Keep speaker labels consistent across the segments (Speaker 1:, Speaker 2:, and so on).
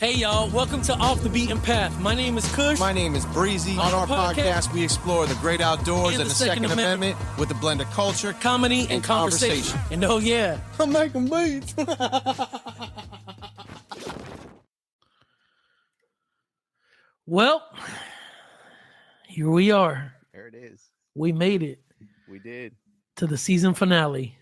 Speaker 1: Hey y'all, welcome to Off the Beaten Path. My name is Kush.
Speaker 2: My name is Breezy. On our podcast, we explore the great outdoors and the Second Amendment with a blend of culture,
Speaker 1: comedy, and conversation. And oh yeah, I'm making beats. Well, here we are.
Speaker 3: There it is.
Speaker 1: We made it.
Speaker 3: We did.
Speaker 1: To the season finale.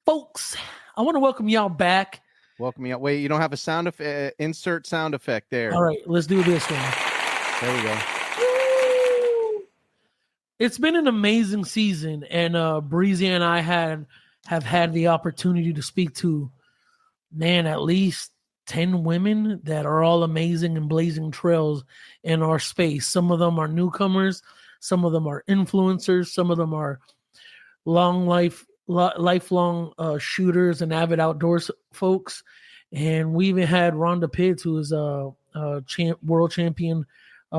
Speaker 1: Folks, I want to welcome y'all back.
Speaker 3: Welcome me out. Wait, you don't have a sound insert sound effect there.
Speaker 1: All right, let's do this one.
Speaker 3: There we go.
Speaker 1: Woo! It's been an amazing season, and Breezy and I have had the opportunity to speak to, at least 10 women that are all amazing and blazing trails in our space. Some of them are newcomers, some of them are influencers, some of them are lifelong shooters and avid outdoors folks. And we even had Ronda Pitts, who is a world champion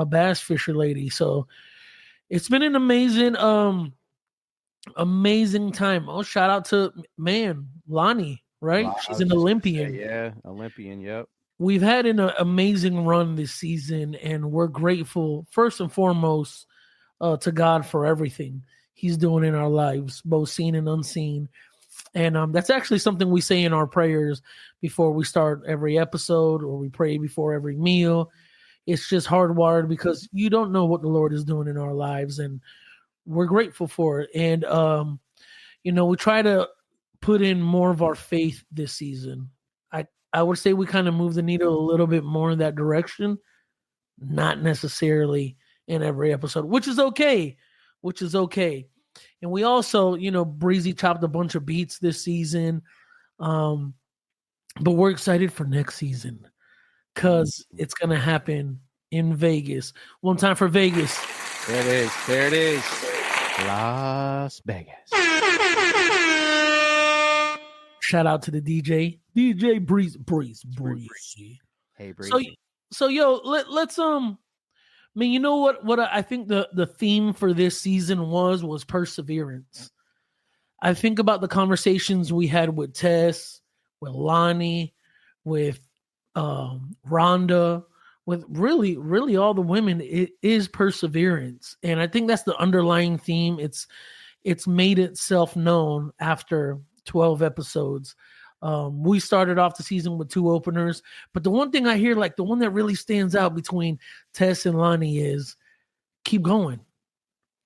Speaker 1: bass fisher lady. So it's been an amazing time. Oh, shout out to Lanny, right?
Speaker 3: Wow,
Speaker 1: she's an Olympian.
Speaker 3: Yeah, Olympian. Yep.
Speaker 1: We've had an amazing run this season, and we're grateful first and foremost to God for everything He's doing in our lives, both seen and unseen. And that's actually something we say in our prayers before we start every episode, or we pray before every meal. It's just hardwired because you don't know what the Lord is doing in our lives, and we're grateful for it. And, we try to put in more of our faith this season. I would say we kind of move the needle a little bit more in that direction, not necessarily in every episode, which is okay. And we also, Breezy chopped a bunch of beats this season. But we're excited for next season because it's going to happen in Vegas. One time for Vegas.
Speaker 3: There it is. Las Vegas.
Speaker 1: Shout out to the DJ Breezy.
Speaker 3: Hey, Breezy.
Speaker 1: So yo, let's you know what I think the theme for this season was perseverance. I think about the conversations we had with Tess, with Lonnie, with Ronda, with really all the women. It is perseverance, and I think that's the underlying theme. It's made itself known after 12 episodes. We started off the season with 2 openers, but the one thing I hear, like the one that really stands out between Tess and Lonnie, is keep going.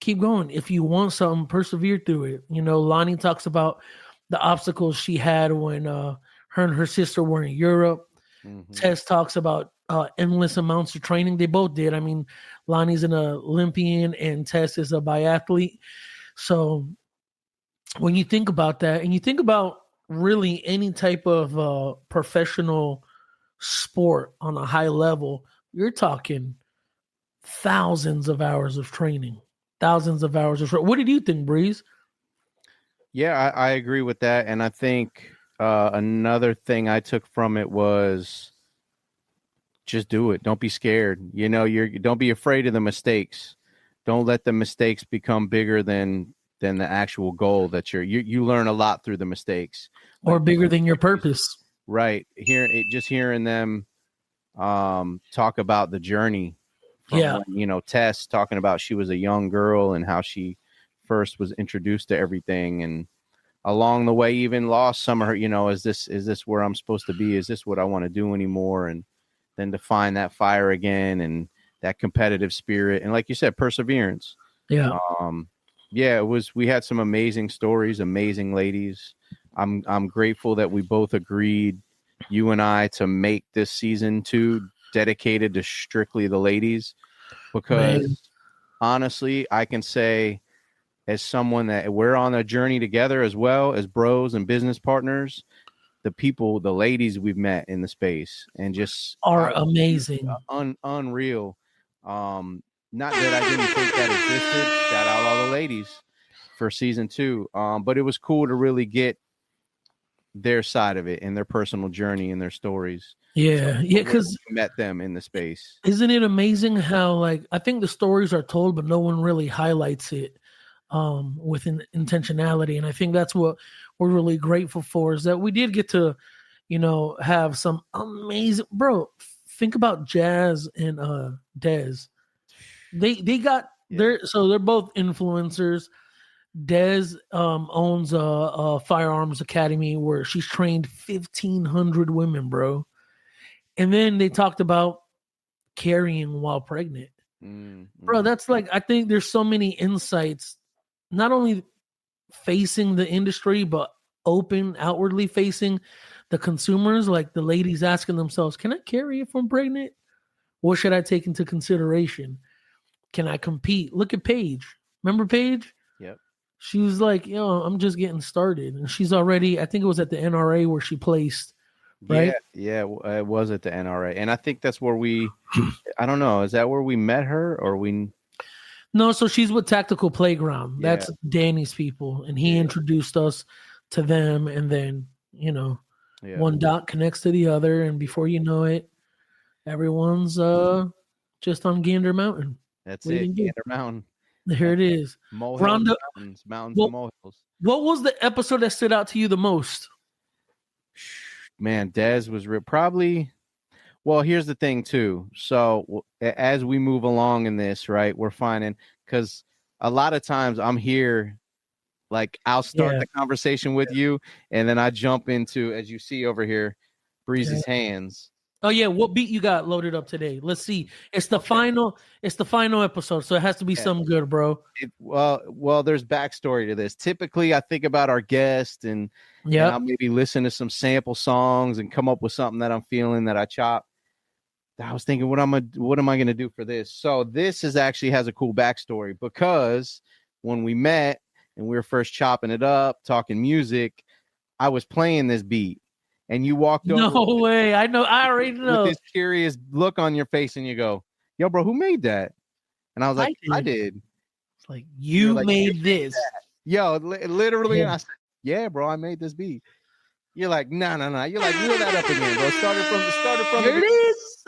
Speaker 1: If you want something, persevere through it. Lonnie talks about the obstacles she had when her and her sister were in Europe. Mm-hmm. Tess talks about endless amounts of training they both did. I mean, Lonnie's an Olympian and Tess is a biathlete. So when you think about that, and you think about really any type of professional sport on a high level, you're talking thousands of hours of training. What did you think, Breeze?
Speaker 3: Yeah, I agree with that. And I think another thing I took from it was just do it. Don't be scared. Don't be afraid of the mistakes. Don't let the mistakes become bigger than the actual goal that you learn a lot through the mistakes,
Speaker 1: or bigger than your purpose.
Speaker 3: Right. Hearing them talk about the journey. From Tess talking about she was a young girl and how she first was introduced to everything, and along the way even lost some of her, is this where I'm supposed to be? Is this what I want to do anymore? And then to find that fire again and that competitive spirit. And like you said, perseverance.
Speaker 1: Yeah.
Speaker 3: Yeah, we had some amazing stories, amazing ladies. I'm grateful that we both agreed, you and I, to make this season 2 dedicated to strictly the ladies, because honestly, I can say, as someone that we're on a journey together as well as bros and business partners, the ladies we've met in the space and just
Speaker 1: are amazing,
Speaker 3: unreal. Not that I didn't think that existed. Shout out all the ladies for season 2. But it was cool to really get their side of it and their personal journey and their stories.
Speaker 1: Yeah. Because
Speaker 3: met them in the space.
Speaker 1: Isn't it amazing how, I think the stories are told, but no one really highlights it with intentionality. And I think that's what we're really grateful for, is that we did get to, have some amazing, bro. Think about Jazz and Dez. They got they're both influencers. Dez owns a firearms academy where she's trained 1,500 women, bro. And then they talked about carrying while pregnant. Bro, that's like, I think there's so many insights, not only facing the industry, but outwardly facing the consumers, like the ladies asking themselves, can I carry if I'm pregnant? What should I take into consideration? Can I compete? Look at Paige. Remember Paige?
Speaker 3: Yep.
Speaker 1: She was like, I'm just getting started. And she's already, I think it was at the NRA where she placed, right?
Speaker 3: Yeah, it was at the NRA. And I think that's where I don't know, is that where we met her or we...
Speaker 1: No, so she's with Tactical Playground.
Speaker 3: Yeah.
Speaker 1: That's Danny's people. And he introduced us to them. And then, one dot connects to the other. And before you know it, everyone's just on Gander Mountain.
Speaker 3: That's it, Gander Mountain.
Speaker 1: There it is.
Speaker 3: Mountains and molehills.
Speaker 1: What was the episode that stood out to you the most?
Speaker 3: Man, Dez was probably... Well, here's the thing, too. So as we move along in this, right, we're finding... Because a lot of times I'm here, like, I'll start the conversation with you, and then I jump into, as you see over here, Breezy's hands.
Speaker 1: Oh yeah, what beat you got loaded up today? Let's see. It's the final episode, so it has to be something good, bro.
Speaker 3: Well, there's backstory to this. Typically, I think about our guest and I'll maybe listen to some sample songs and come up with something that I'm feeling that I chop. I was thinking, what am I gonna do for this? So this actually has a cool backstory, because when we met and we were first chopping it up, talking music, I was playing this beat. And you walked over.
Speaker 1: No way. I know. I already know.
Speaker 3: With this curious look on your face, and you go, yo, bro, who made that? And I was like, I did.
Speaker 1: It's like, you made this.
Speaker 3: Yo, literally. And I said, yeah, bro, I made this beat. You're like, no. You're like, reel that up again, bro. Started from
Speaker 1: There it is.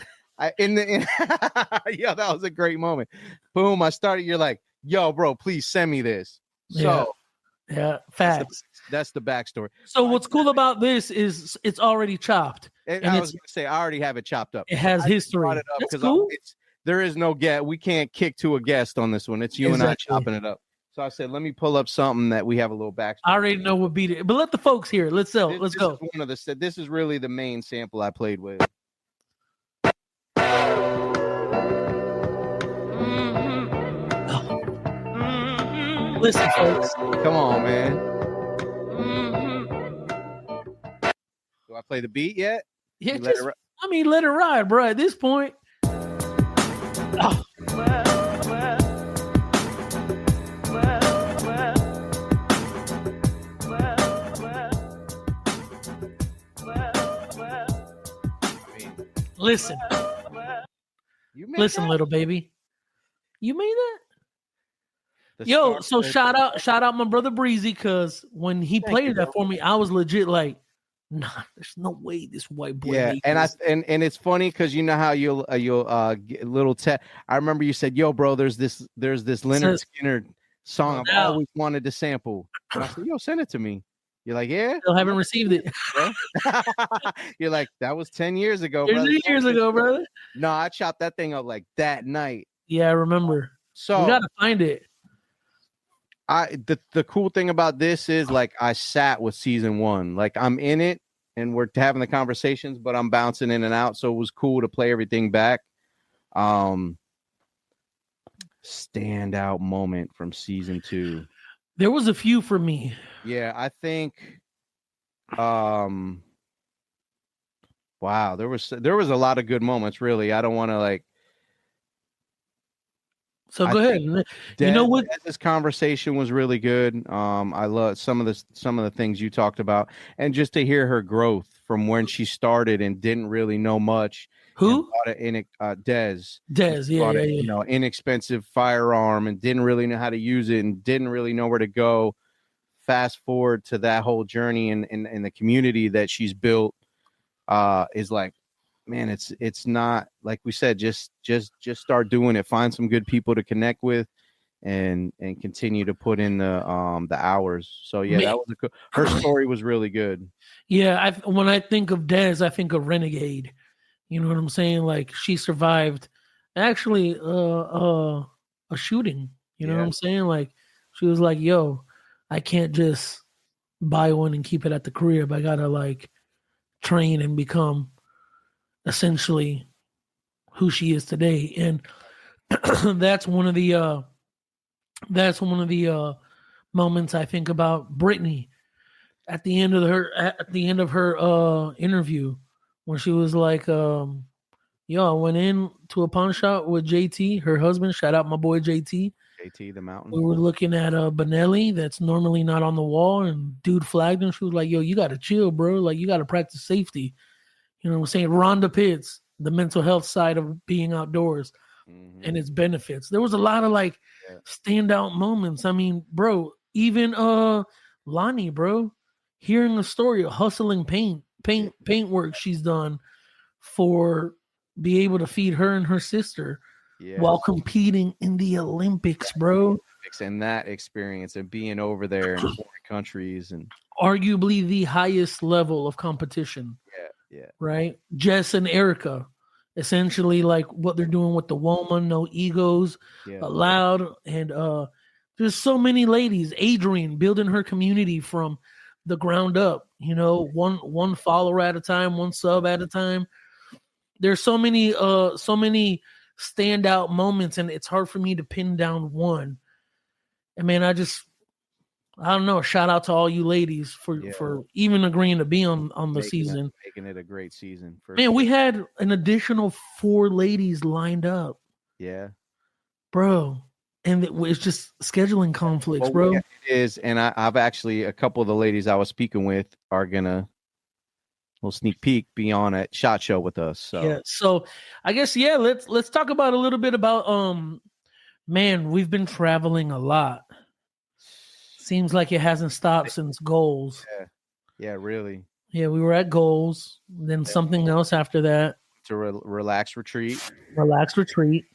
Speaker 3: Yeah, that was a great moment. Boom. I started. You're like, yo, bro, please send me this. So.
Speaker 1: Yeah, facts.
Speaker 3: That's the backstory.
Speaker 1: So what's cool about this is it's already chopped.
Speaker 3: And I was going to say, I already have it chopped up.
Speaker 1: It has history.
Speaker 3: That's cool. There is no guest. We can't kick to a guest on this one. It's you and I chopping it up. So I said, let me pull up something that we have a little backstory.
Speaker 1: I already know what beat it, but let the folks hear it. Let's go.
Speaker 3: This is really the main sample I played with.
Speaker 1: Listen, folks.
Speaker 3: Come on, man. Do I play the beat yet?
Speaker 1: Yeah, let it ride, bro. At this point. Oh. Listen. Listen, little baby. You made that? Yo, so shout out my brother Breezy, because when he played that for me, I was legit like, nah, there's no way this white boy.
Speaker 3: Yeah, and it's funny because you know how you'll get a little I remember you said, yo, bro, there's this Leonard Skinner song I've always wanted to sample. And I said, yo, send it to me. You're like, yeah,
Speaker 1: still haven't received it.
Speaker 3: You're like, that was 10 years ago,
Speaker 1: brother. Years ago, brother.
Speaker 3: No, I chopped that thing up like that night.
Speaker 1: Yeah, I remember. So we gotta find it.
Speaker 3: The cool thing about this is, like, I sat with season 1. Like, I'm in it and we're having the conversations, but I'm bouncing in and out. So it was cool to play everything back. Standout moment from season 2.
Speaker 1: There was a few for me.
Speaker 3: Yeah, I think wow, there was a lot of good moments, really. I don't want to like.
Speaker 1: So go ahead. You know what?
Speaker 3: This conversation was really good. I love some of the things you talked about, and just to hear her growth from when she started and didn't really know much.
Speaker 1: Who?
Speaker 3: Dez.
Speaker 1: Yeah.
Speaker 3: You know, inexpensive firearm and didn't really know how to use it and didn't really know where to go. Fast forward to that whole journey and the community that she's built is like, man, it's not like we said, just start doing it. Find some good people to connect with and continue to put in the hours. So yeah, that was her story was really good.
Speaker 1: Yeah, when I think of Des, I think of Renegade. You know what I'm saying? Like she survived actually a shooting. You know what I'm saying? Like she was like, "Yo, I can't just buy one and keep it at the crib. I gotta like train and become essentially who she is today." And that's one of the moments I think about Brittany at the end of her interview when she was like, "Yo, I went in to a pawn shop with JT, her husband. Shout out my boy JT.
Speaker 3: JT the Mountain.
Speaker 1: We were looking at Benelli that's normally not on the wall, and dude flagged him. She was like, "Yo, you gotta chill, bro. Like you gotta practice safety." You know what I'm saying? Ronda Pitts, the mental health side of being outdoors and its benefits. There was a lot of like standout moments. I mean, bro, even Lonnie, bro, hearing the story of hustling paint work she's done for be able to feed her and her sister while competing in the Olympics, bro.
Speaker 3: And that experience and being over there in foreign countries and
Speaker 1: arguably the highest level of competition.
Speaker 3: Yeah.
Speaker 1: Right? Jess and Erica, essentially like what they're doing with the woman, no egos allowed. And there's so many ladies. Adrienne building her community from the ground up, you know, one follower at a time, one sub at a time. There's so many standout moments, and it's hard for me to pin down one. I mean, I don't know. Shout out to all you ladies for even agreeing to be on the season.
Speaker 3: Making it a great season.
Speaker 1: Man, we had an additional 4 ladies lined up.
Speaker 3: Yeah.
Speaker 1: Bro. And it's just scheduling conflicts, bro.
Speaker 3: Yeah, it is. And I've actually, a couple of the ladies I was speaking with are going to, little sneak peek, be on at SHOT Show with us. So
Speaker 1: yeah. So I guess, let's talk about a little bit about, man, we've been traveling a lot. Seems like it hasn't stopped since Goals.
Speaker 3: Yeah, really.
Speaker 1: Yeah, we were at Goals, then something else after that.
Speaker 3: To Relax Retreat.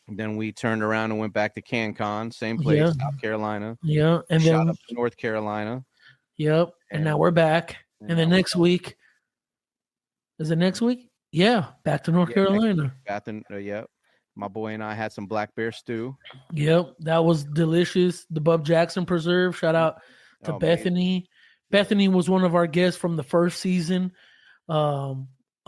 Speaker 3: Then we turned around and went back to CanCon, same place, South Carolina.
Speaker 1: Yeah, and
Speaker 3: shot
Speaker 1: then
Speaker 3: up to North Carolina.
Speaker 1: Yep, and now we're back. And then next week, is it next week? Yeah, back to North Carolina.
Speaker 3: Yep. My boy and I had some black bear stew.
Speaker 1: Yep, that was delicious. The Bub Jackson preserve. Shout out to Bethany. Man. Bethany was one of our guests from the first season.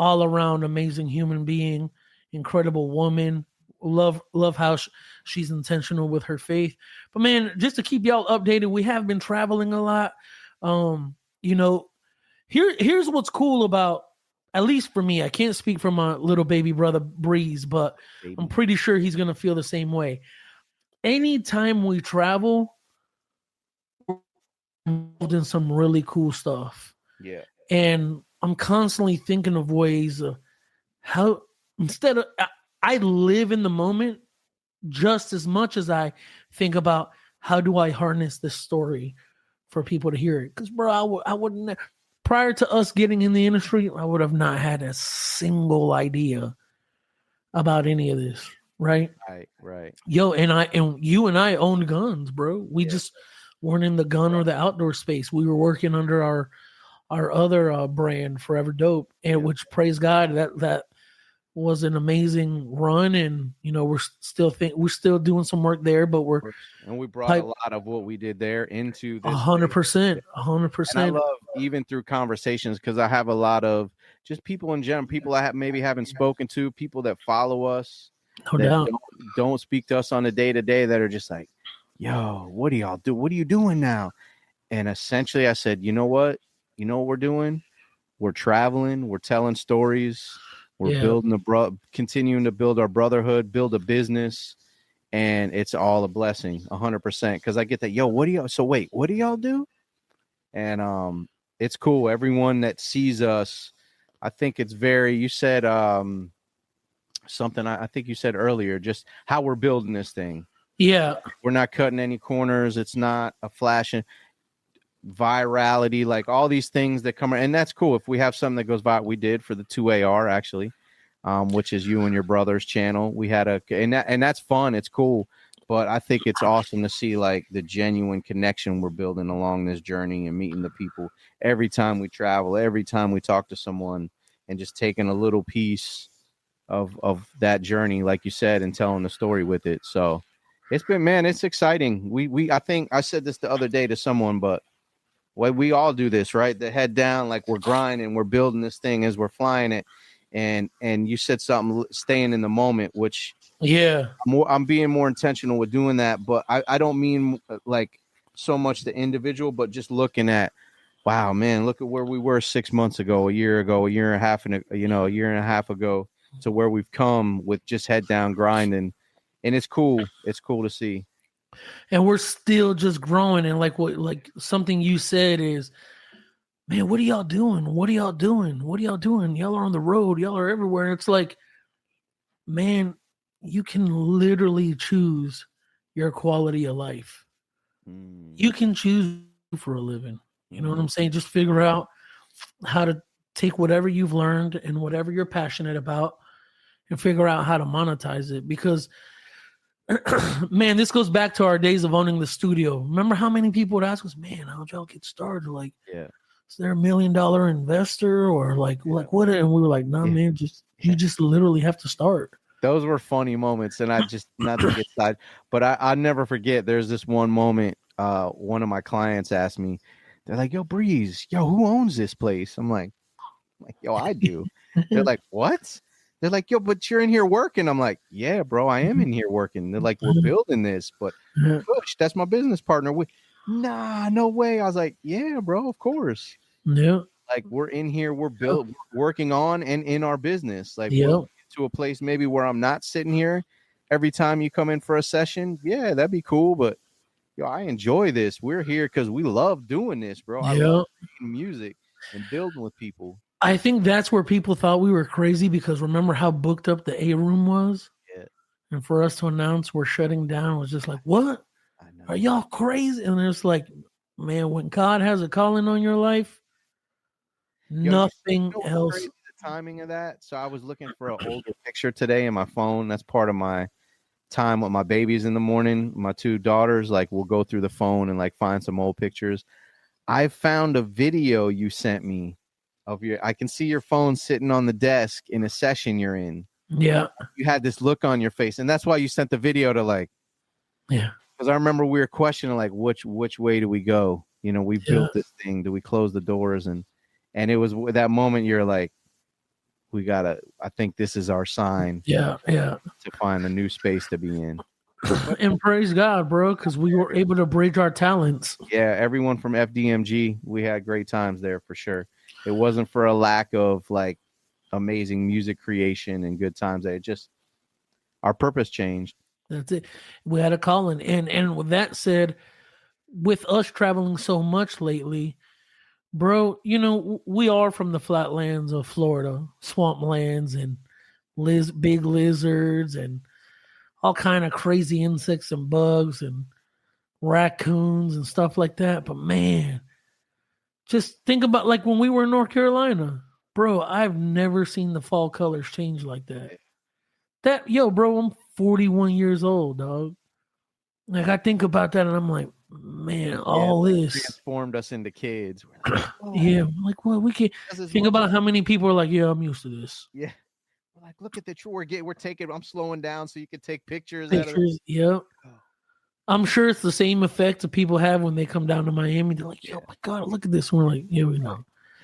Speaker 1: All around amazing human being, incredible woman. Love how she's intentional with her faith. But man, just to keep y'all updated, we have been traveling a lot. You know, here's what's cool about, at least for me, I can't speak for my little baby brother Breeze, but I'm pretty sure he's gonna feel the same way. Anytime we travel, we're involved in some really cool stuff.
Speaker 3: Yeah.
Speaker 1: And I'm constantly thinking of ways of how, instead of, I live in the moment just as much as I think about how do I harness this story for people to hear it. Because, bro, I wouldn't, prior to us getting in the industry, I would have not had a single idea about any of this. Right. Yo, and you and I owned guns, bro. We just weren't in the gun or the outdoor space. We were working under our other brand, Forever Dope, and which, praise God, that was an amazing run. And you know, we're still doing some work there, but
Speaker 3: we brought a lot of what we did there into this
Speaker 1: 100%.
Speaker 3: I love, even through conversations, because I have a lot of just people in general, people I maybe haven't spoken to, people that follow us, don't speak to us on a day-to-day, that are just like, yo, what do y'all do? What are you doing now? And essentially I said, you know what we're doing? We're traveling, we're telling stories, we're building continuing to build our brotherhood, build a business, and it's all a blessing, 100%. Because I get that, yo, what do y'all do? And it's cool. Everyone that sees us, I think it's very, you said something I think you said earlier, just how we're building this thing.
Speaker 1: Yeah.
Speaker 3: We're not cutting any corners. It's not a flashing virality, like all these things that come, and that's cool. If we have something that goes viral, we did for the 2AR actually, which is you and your brother's channel. We had and that's fun. It's cool. But I think it's awesome to see like the genuine connection we're building along this journey and meeting the people every time we travel, every time we talk to someone, and just taking a little piece of that journey, like you said, and telling the story with it. So it's been, man, it's exciting. I think I said this the other day to someone, but we all do this, right? The head down, like we're grinding, we're building this thing as we're flying it. And you said something, staying in the moment, which I'm being more intentional with doing that. But I don't mean like so much the individual, but just looking at, wow, man, look at where we were 6 months ago, a year and a half ago, to where we've come with just head down grinding. And it's cool. It's cool to see.
Speaker 1: And we're still just growing. And like something you said is, man, what are y'all doing? What are y'all doing? What are y'all doing? Y'all are on the road. Y'all are everywhere. It's like, man, you can literally choose your quality of life. You can choose for a living. You know what I'm saying? Just figure out how to take whatever you've learned and whatever you're passionate about and figure out how to monetize it. Because, man, this goes back to our days of owning the studio. Remember how many people would ask us, man, how'd y'all get started? Like, is there $1 million investor or like what? And we were like, nah, man, you just literally have to start.
Speaker 3: Those were funny moments, and I just not to get side, but I never forget. There's this one moment. One of my clients asked me, they're like, "Yo, Breeze, who owns this place?" I'm like, "Yo, I do." They're like, "What?" They're like, "Yo, but you're in here working." I'm like, "Yeah, bro, I am in here working." They're like, "We're building this, but Kush, that's my business partner." Nah, no way. I was like, "Yeah, bro, of course."
Speaker 1: Yeah.
Speaker 3: Like we're in here, we're working on and in our business. Like we'll get to a place maybe where I'm not sitting here every time you come in for a session. Yeah, that'd be cool. But I enjoy this. We're here because we love doing this, bro. I love making music and building with people.
Speaker 1: I think that's where people thought we were crazy because remember how booked up the A room was?
Speaker 3: Yeah.
Speaker 1: And for us to announce we're shutting down was just like, what?
Speaker 3: I know.
Speaker 1: Are y'all crazy? And it's like, man, when God has a calling on your life, nothing else.
Speaker 3: Crazy, the timing of that. So I was looking for an older picture today in my phone. That's part of my time with my babies in the morning. My two daughters, like, we'll go through the phone and like find some old pictures. I found a video you sent me of I can see your phone sitting on the desk in a session you're in.
Speaker 1: Yeah.
Speaker 3: You had this look on your face. And that's why you sent the video to like, because I remember we were questioning like, which way do we go? We built this thing. Do we close the doors? And it was that moment you're like, I think this is our sign. To find a new space to be in.
Speaker 1: And praise God, bro, because we were able to bridge our talents.
Speaker 3: Yeah, everyone from FDMG, we had great times there for sure. It wasn't for a lack of like amazing music creation and good times. It just, our purpose changed.
Speaker 1: That's it. We had a calling. And with that said, with us traveling so much lately, bro, we are from the flatlands of Florida, swamplands and big lizards and all kind of crazy insects and bugs and raccoons and stuff like that. But man, just think about like when we were in North Carolina, bro, I've never seen the fall colors change like that. Bro, I'm 41 years old, dog. Like I think about that and I'm like, man, all this
Speaker 3: transformed us into kids.
Speaker 1: Like, I'm like, well, we can think about how many people are like, yeah, I'm used to this.
Speaker 3: Yeah. We're like, look at the tree we're taking. I'm slowing down so you can take pictures.
Speaker 1: Yep. I'm sure it's the same effect that people have when they come down to Miami. They're like, yo, my God, look at this. And we're like, yeah, we know.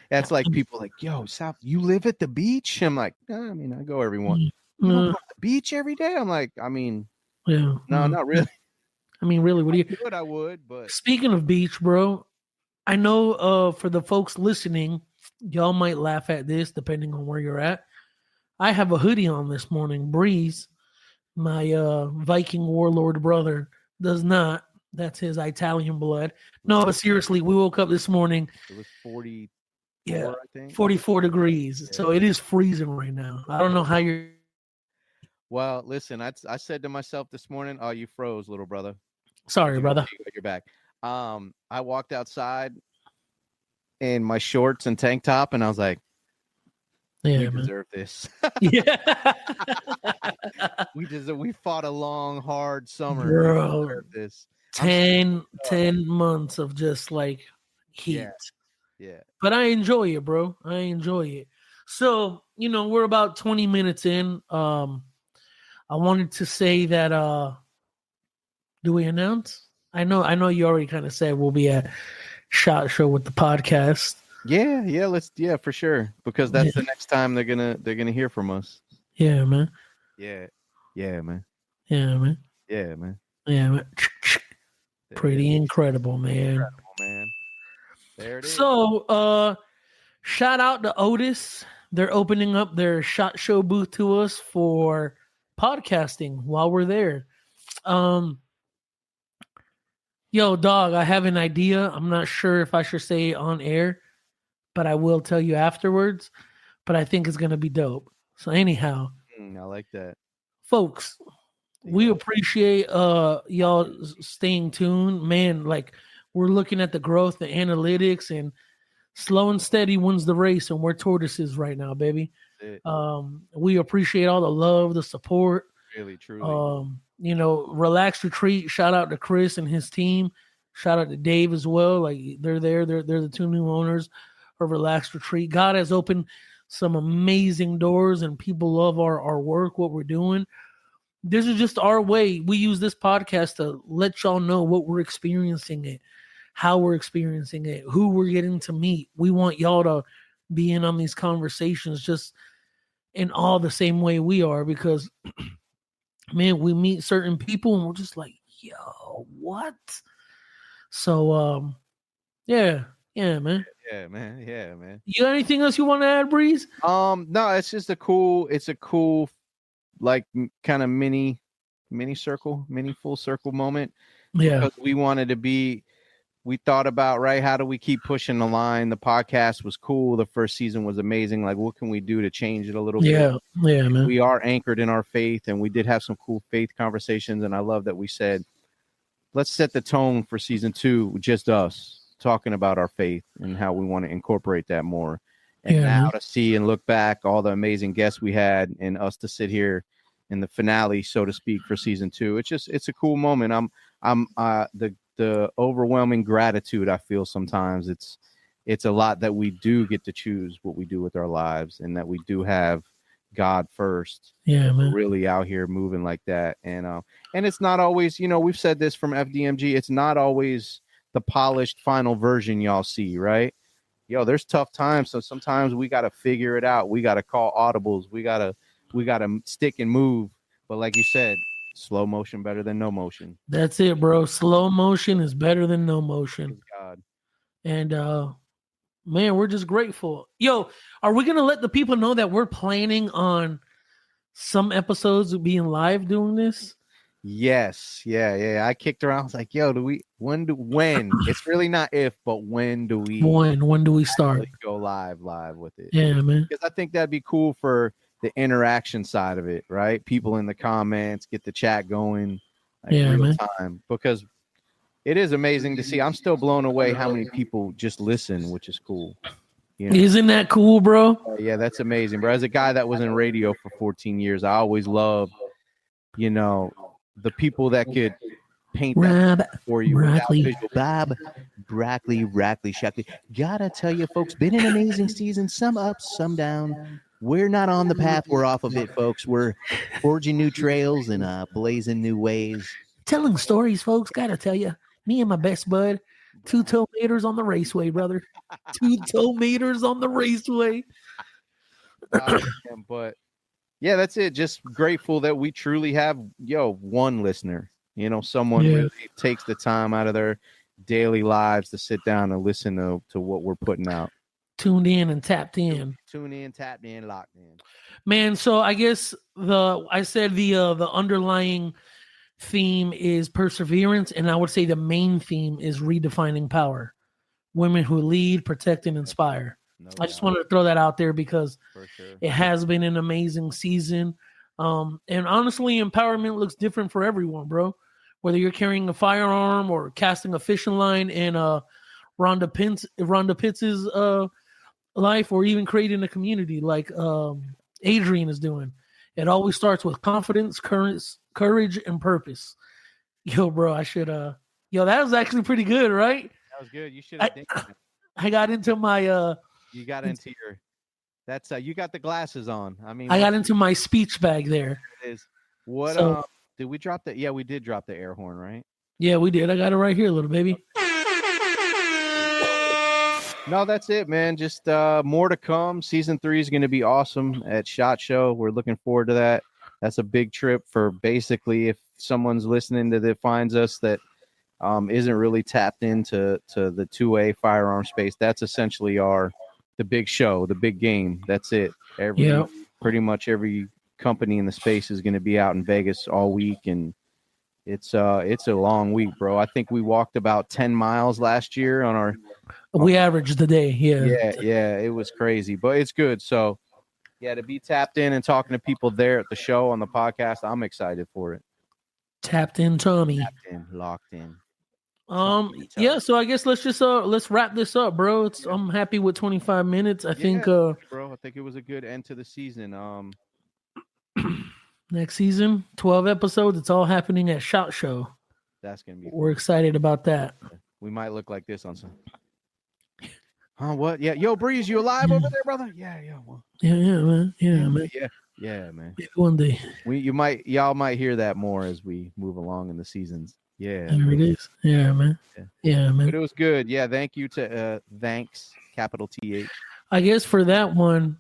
Speaker 3: That's like people like, yo, South, you live at the beach? I'm like, I go every once. You don't go to the beach every day? I'm like, no, not really.
Speaker 1: Really, what do you?
Speaker 3: I would, but
Speaker 1: speaking of beach, bro, I know for the folks listening, y'all might laugh at this depending on where you're at. I have a hoodie on this morning. Breeze, my Viking warlord brother, does not. That's his Italian blood. No, but seriously, we woke up this morning.
Speaker 3: It was 40.
Speaker 1: Yeah, I think 44 degrees. Yeah. So it is freezing right now. I don't know how you're.
Speaker 3: Well, listen, I said to myself this morning, "Oh, you froze, little brother."
Speaker 1: Sorry, brother.
Speaker 3: You're back. I walked outside in my shorts and tank top, and I was like, "You deserve this."
Speaker 1: Yeah.
Speaker 3: we fought a long, hard summer.
Speaker 1: Bro.
Speaker 3: This
Speaker 1: 10 months of just like heat.
Speaker 3: Yeah.
Speaker 1: But I enjoy it, bro. I enjoy it. So, we're about 20 minutes in. I wanted to say that do we announce? I know you already kind of said we'll be at SHOT Show with the podcast.
Speaker 3: Yeah, for sure. Because that's the next time they're gonna hear from us.
Speaker 1: Yeah, man.
Speaker 3: Yeah, man.
Speaker 1: Yeah, man.
Speaker 3: Yeah, man.
Speaker 1: Yeah, man. Pretty incredible, man.
Speaker 3: There it is.
Speaker 1: So, shout out to Otis. They're opening up their SHOT Show booth to us for podcasting while we're there. Yo, dog, I have an idea. I'm not sure if I should say it on air, but I will tell you afterwards. But I think it's gonna be dope. So anyhow,
Speaker 3: I like that,
Speaker 1: folks. We appreciate y'all staying tuned, man. Like, we're looking at the growth, the analytics, and slow and steady wins the race, and we're tortoises right now, baby. We appreciate all the love, the support.
Speaker 3: Really, truly.
Speaker 1: Relax Retreat. Shout out to Chris and his team. Shout out to Dave as well. Like, they're there. They're the two new owners of Relax Retreat. God has opened some amazing doors, and people love our work, what we're doing. This is just our way. We use this podcast to let y'all know what we're experiencing, how we're experiencing it, who we're getting to meet. We want y'all to be in on these conversations just in all the same way we are, because man, we meet certain people and we're just like, yo, what? So yeah, man.
Speaker 3: Yeah, man.
Speaker 1: You got anything else you want to add, Breeze?
Speaker 3: No, it's just a cool like kind of mini full circle moment.
Speaker 1: Yeah.
Speaker 3: Because we thought about, right, how do we keep pushing the line? The podcast was cool. The first season was amazing. Like, what can we do to change it a little bit?
Speaker 1: Yeah, man.
Speaker 3: We are anchored in our faith, and we did have some cool faith conversations. And I love that we said, let's set the tone for season 2, just us talking about our faith and how we want to incorporate that more. And now to see and look back all the amazing guests we had, and us to sit here in the finale, so to speak, for season 2. It's a cool moment. I'm the overwhelming gratitude I feel sometimes. It's a lot that we do get to choose what we do with our lives, and that we do have God first.
Speaker 1: Yeah, man.
Speaker 3: We're really out here moving like that. And it's not always, we've said this from FDMG, it's not always the polished final version y'all see, right? There's tough times. So sometimes we got to figure it out. We got to call audibles. We got to stick and move. But like you said, slow motion better than no motion.
Speaker 1: That's it, bro. Slow motion is better than no motion.
Speaker 3: God.
Speaker 1: And man, we're just grateful. Yo, are we gonna let the people know that we're planning on some episodes of being live doing this?
Speaker 3: Yes. Yeah. I kicked around. I was like, yo, when? It's really not if, but when do we
Speaker 1: start?
Speaker 3: Go live with it?
Speaker 1: Yeah, man.
Speaker 3: Because I think that'd be cool for the interaction side of it, right? People in the comments, get the chat going, like, real time. Because it is amazing to see. I'm still blown away how many people just listen, which is cool.
Speaker 1: Isn't that cool, bro?
Speaker 3: Yeah, that's amazing, bro. As a guy that was in radio for 14 years, I always loved, the people that could paint that for you. Brackley, Shackley. Gotta tell you, folks, been an amazing season. Some up, some down. We're not on the path. We're off of it, folks. We're forging new trails and blazing new ways.
Speaker 1: Telling stories, folks. Gotta tell you, me and my best bud, 2 meters on the raceway, brother. 2 meters on the raceway.
Speaker 3: But yeah, that's it. Just grateful that we truly have, one listener. Someone really takes the time out of their daily lives to sit down and listen to what we're putting out.
Speaker 1: Tuned in and tapped in.
Speaker 3: Tuned in, tapped in, locked in.
Speaker 1: Man, so I guess the underlying theme is perseverance, and I would say the main theme is redefining power. Women who lead, protect, and inspire. I just wanted to throw that out there because it has been an amazing season. And honestly, empowerment looks different for everyone, bro. Whether you're carrying a firearm or casting a fishing line in Ronda Pitts' life, or even creating a community like Adrienne is doing. It always starts with confidence, courage, and purpose. Yo, bro, I should yo, that was actually pretty good, right?
Speaker 3: That was good. You should have.
Speaker 1: I got into my
Speaker 3: You got into your. That's you got the glasses on. I mean,
Speaker 1: I got into my speech bag there.
Speaker 3: It is. What
Speaker 1: So-
Speaker 3: did we drop that? Yeah, we did drop the air horn, right?
Speaker 1: Yeah, we did. I got it right here, little baby.
Speaker 3: No, that's it, man. Just more to come. Season 3 is going to be awesome at SHOT Show. We're looking forward to that. That's a big trip for basically if someone's listening that finds us that isn't really tapped into the 2A firearm space. That's essentially the big show, the big game. That's it. Pretty much every company in the space is going to be out in Vegas all week, and it's a long week, bro. I think we walked about 10 miles last year on our.
Speaker 1: We averaged the day,
Speaker 3: Yeah, it was crazy, but it's good. So, yeah, to be tapped in and talking to people there at the show on the podcast, I'm excited for it.
Speaker 1: Tapped in, Tommy.
Speaker 3: Tapped in, locked in.
Speaker 1: Yeah. So I guess let's just let's wrap this up, bro. I'm happy with 25 minutes. I think,
Speaker 3: bro. I think it was a good end to the season.
Speaker 1: Next season, 12 episodes. It's all happening at SHOT Show.
Speaker 3: That's gonna be.
Speaker 1: We're excited about that.
Speaker 3: We might look like this on some. Huh? What? Yeah. Yo, Breeze, you alive over there, brother? Yeah. Well,
Speaker 1: yeah, man. Yeah, man.
Speaker 3: Yeah, man.
Speaker 1: Maybe one day.
Speaker 3: Y'all might hear that more as we move along in the seasons. Yeah.
Speaker 1: There it is. Yeah, man. Yeah, man.
Speaker 3: But it was good. Yeah. Thank you to thanks, capital TH.
Speaker 1: I guess for that one,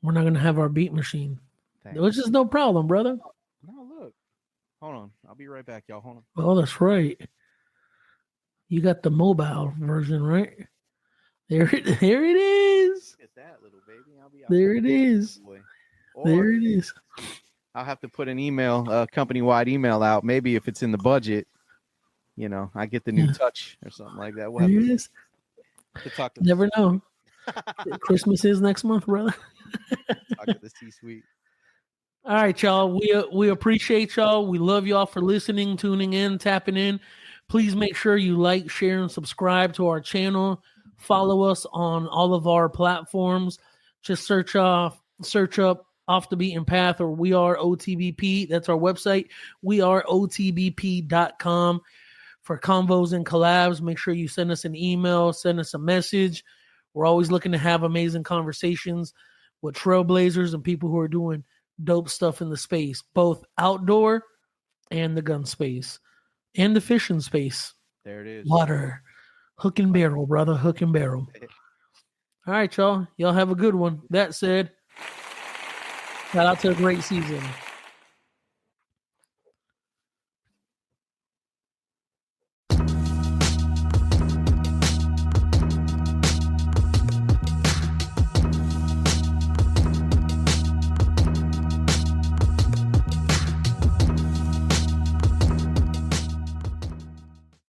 Speaker 1: we're not gonna have our beat machine.
Speaker 3: Thanks.
Speaker 1: Which is no problem, brother.
Speaker 3: No, look. Hold on. I'll be right back, y'all. Hold on.
Speaker 1: Oh, that's right. You got the mobile version, right? There it is.
Speaker 3: Look at that, little baby. I'll be out
Speaker 1: There it is. There it is.
Speaker 3: I'll have to put an email, company-wide email out. Maybe if it's in the budget, I get the new touch or something like that.
Speaker 1: There it is. Never know. Christmas is next month, brother.
Speaker 3: Talk to the C-suite.
Speaker 1: All right, y'all. We appreciate y'all. We love y'all for listening, tuning in, tapping in. Please make sure you like, share, and subscribe to our channel. Follow us on all of our platforms. Just search up Off the Beaten Path, or We Are OTBP. That's our website. We are OTBP.com for convos and collabs. Make sure you send us an email, send us a message. We're always looking to have amazing conversations with trailblazers and people who are doing dope stuff in the space, both outdoor and the gun space and the fishing space.
Speaker 3: There it is.
Speaker 1: Water. Hook and barrel, brother. Hook and barrel. All right, y'all. Y'all have a good one. That said, shout out to a great season.